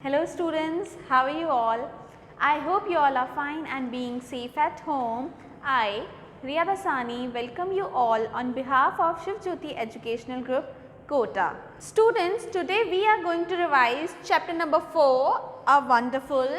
Hello students, how are you all? I hope you all are fine and being safe at home. I, Riya Dasani, welcome you all on behalf of Shiv Jyoti Educational Group, Kota. Students, today we are going to revise chapter number 4, A Wonderful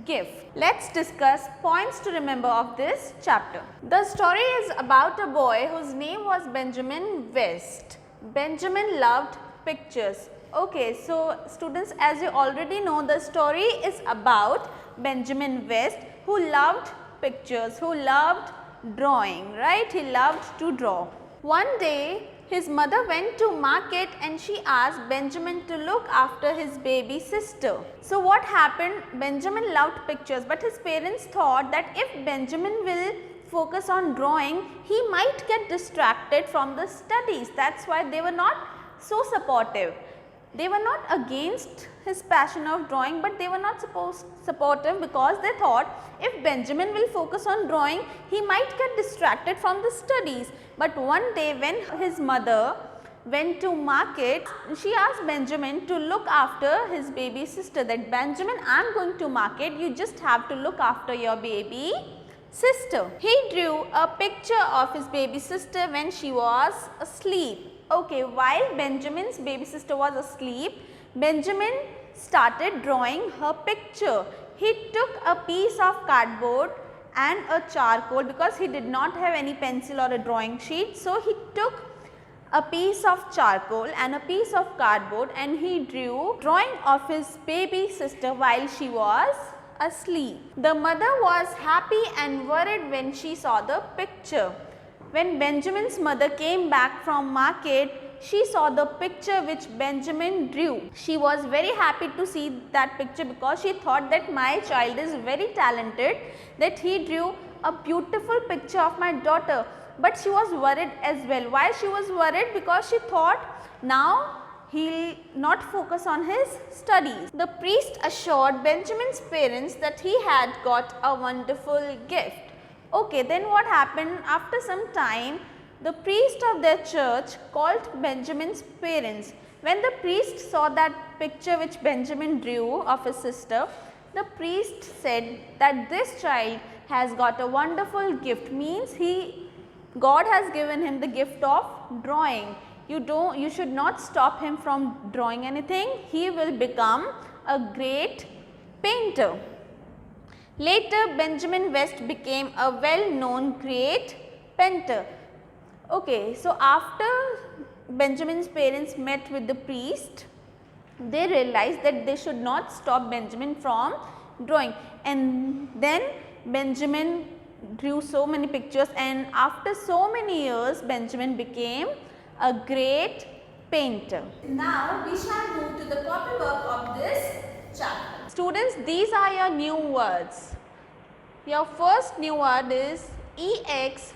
Gift. Let's discuss points to remember of this chapter. The story is about a boy whose name was Benjamin West. Benjamin loved pictures. Okay, so students, as you already know, the story is about Benjamin West, who loved pictures, who loved drawing, right? He loved to draw. One day his mother went to market and she asked Benjamin to look after his baby sister. So what happened? Benjamin loved pictures, but his parents thought that if Benjamin will focus on drawing, he might get distracted from the studies. That's why they were not so supportive. They were not against his passion of drawing, but they were not supportive because they thought if Benjamin will focus on drawing, he might get distracted from the studies. But one day when his mother went to market, she asked Benjamin to look after his baby sister, that Benjamin, I am going to market, you just have to look after your baby sister. He drew a picture of his baby sister when she was asleep. Okay, while Benjamin's baby sister was asleep, Benjamin started drawing her picture. He took a piece of cardboard and a charcoal because he did not have any pencil or a drawing sheet. So, he took a piece of charcoal and a piece of cardboard and he drew drawing of his baby sister while she was asleep. The mother was happy and worried when she saw the picture. When Benjamin's mother came back from market, she saw the picture which Benjamin drew. She was very happy to see that picture because she thought that my child is very talented, that he drew a beautiful picture of my daughter. But she was worried as well. Why she was worried? Because she thought now he will not focus on his studies. The priest assured Benjamin's parents that he had got a wonderful gift. Okay, then what happened? After some time, the priest of their church called Benjamin's parents. When the priest saw that picture which Benjamin drew of his sister, the priest said that this child has got a wonderful gift, means God has given him the gift of drawing. You should not stop him from drawing anything. He will become a great painter. Later, Benjamin West became a well-known great painter. Okay, so after Benjamin's parents met with the priest, they realized that they should not stop Benjamin from drawing. And then Benjamin drew so many pictures, and after so many years, Benjamin became a great painter. Now, we shall move to the copywork of this chapter. Students, these are your new words. Your first new word is EXCEPT,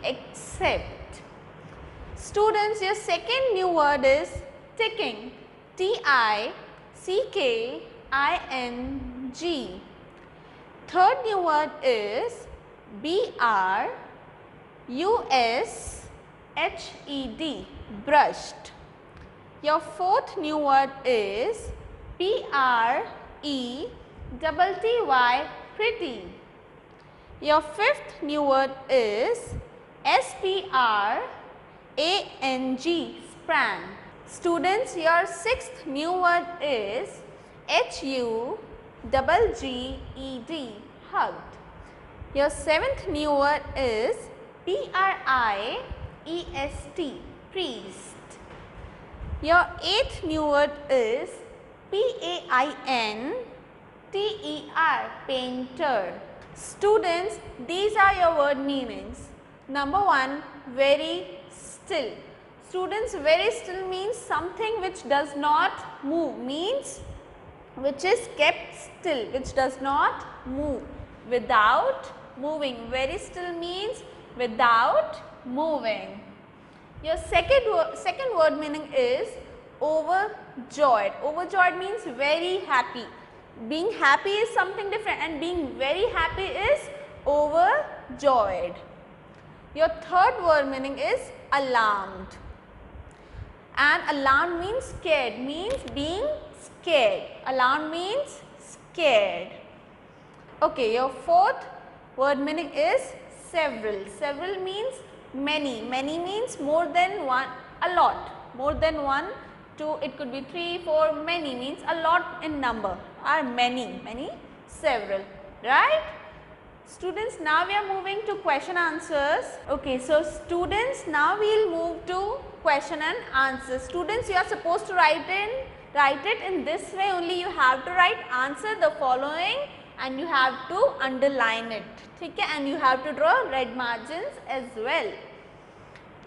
except. Students, your second new word is ticking, TICKING. Third new word is BRUSHED, brushed. Your fourth new word is PRETTY, pretty. Your fifth new word is SPRANG, sprang. Students, your sixth new word is HUGGED, hugged. Your seventh new word is PRIEST, priest. Your eighth new word is PAINTER, painter. Students, these are your word meanings. Number one, very still. Students, very still means something which does not move, means which is kept still, which does not move, without moving. Very still means without moving. Your second word meaning is overjoyed. Overjoyed means very happy. Being happy is something different, and being very happy is overjoyed. Your third word meaning is alarmed. and alarmed means scared, means being scared. Alarmed means scared. Okay, your fourth word meaning is several. Several means many. Many means more than one, a lot. More than one, two, it could be 3, 4, many means a lot in number, or many, several, right? Students, now we are moving to question answers. Okay, so students, now we will move to question and answers. Students, you are supposed to write it in this way only. You have to write answer the following and you have to underline it, okay? And you have to draw red margins as well.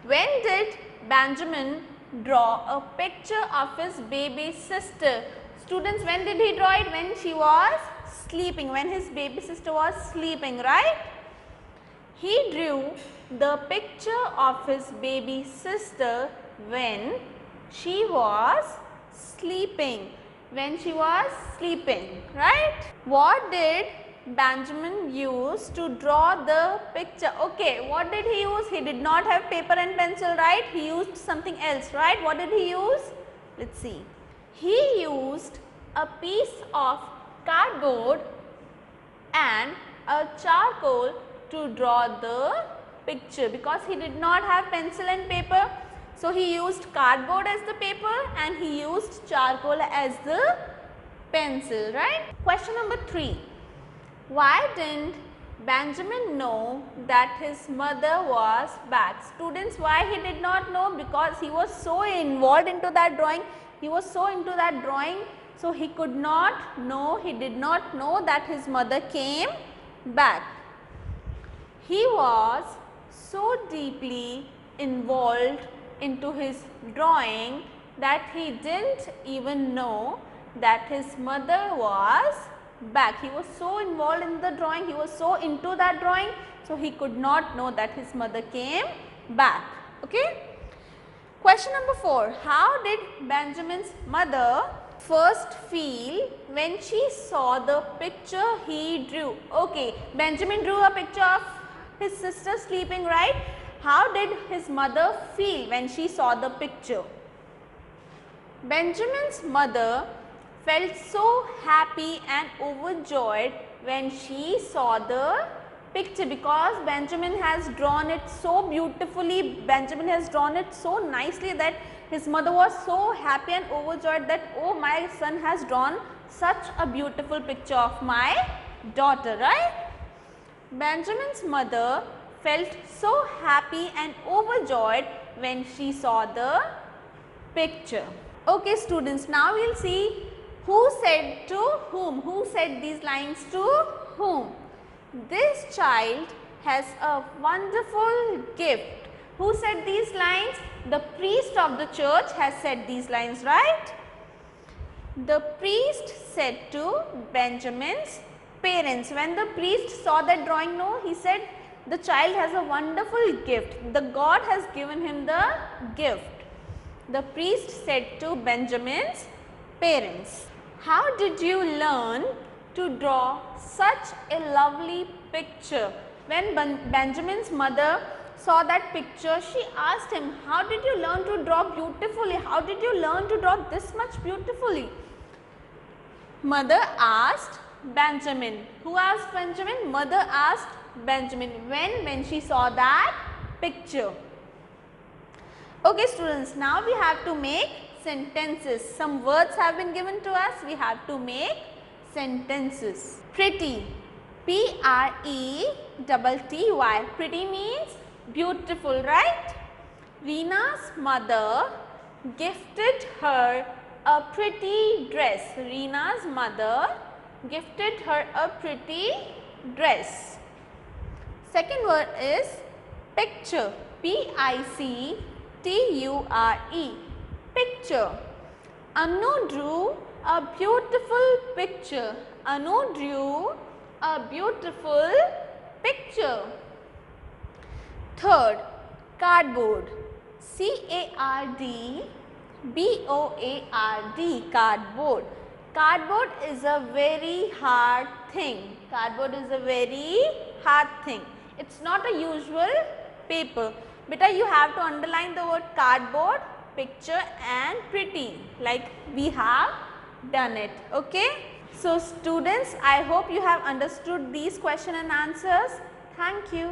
When did Benjamin draw a picture of his baby sister? Students, when did he draw it? When she was sleeping, when his baby sister was sleeping, right? He drew the picture of his baby sister when she was sleeping. When she was sleeping, right? What did Benjamin use to draw the picture? Okay, what did he use? He did not have paper and pencil, right? He used something else, right? What did he use? Let's see. He used a piece of cardboard and a charcoal to draw the picture, because he did not have pencil and paper. So, he used cardboard as the paper and he used charcoal as the pencil, right? Question number 3. Why didn't Benjamin know that his mother was back? Students, why he did not know? Because he was so involved into that drawing. He was so into that drawing. So, he could not know, he did not know that his mother came back. He was so deeply involved into his drawing that he didn't even know that his mother was back. He was so involved in the drawing, he was so into that drawing, so he could not know that his mother came back. Okay. Question number 4. How did Benjamin's mother first feel when she saw the picture he drew? Okay, Benjamin drew a picture of his sister sleeping, right? How did his mother feel when she saw the picture? Benjamin's mother felt so happy and overjoyed when she saw the picture, because Benjamin has drawn it so beautifully, Benjamin has drawn it so nicely that his mother was so happy and overjoyed that, oh, my son has drawn such a beautiful picture of my daughter, right? Benjamin's mother felt so happy and overjoyed when she saw the picture. Okay, students, now we will see who said to whom, who said these lines to whom. This child has a wonderful gift. Who said these lines? The priest of the church has said these lines, right? The priest said to Benjamin's parents. When the priest saw that drawing, no, he said, the child has a wonderful gift. The God has given him the gift. The priest said to Benjamin's parents. How did you learn to draw such a lovely picture? When Benjamin's mother saw that picture, she asked him, how did you learn to draw beautifully? How did you learn to draw this much beautifully? Mother asked Benjamin. Who asked Benjamin? Mother asked Benjamin. When she saw that picture. Okay, students, now we have to make sentences. Some words have been given to us. We have to make sentences. Pretty. P-R-E-T-T-Y. Pretty means beautiful, right? Reena's mother gifted her a pretty dress. Reena's mother gifted her a pretty dress. Second word is picture. P-I-C-T-U-R-E. Picture. Anu drew a beautiful picture. Anu drew a beautiful picture. Third, cardboard. C-A-R-D-B-O-A-R-D. Cardboard. Cardboard is a very hard thing. Cardboard is a very hard thing. It's not a usual paper. Beta, you have to underline the word cardboard picture and pretty, like we have done it. Okay. So students, I hope you have understood these question and answers. Thank you.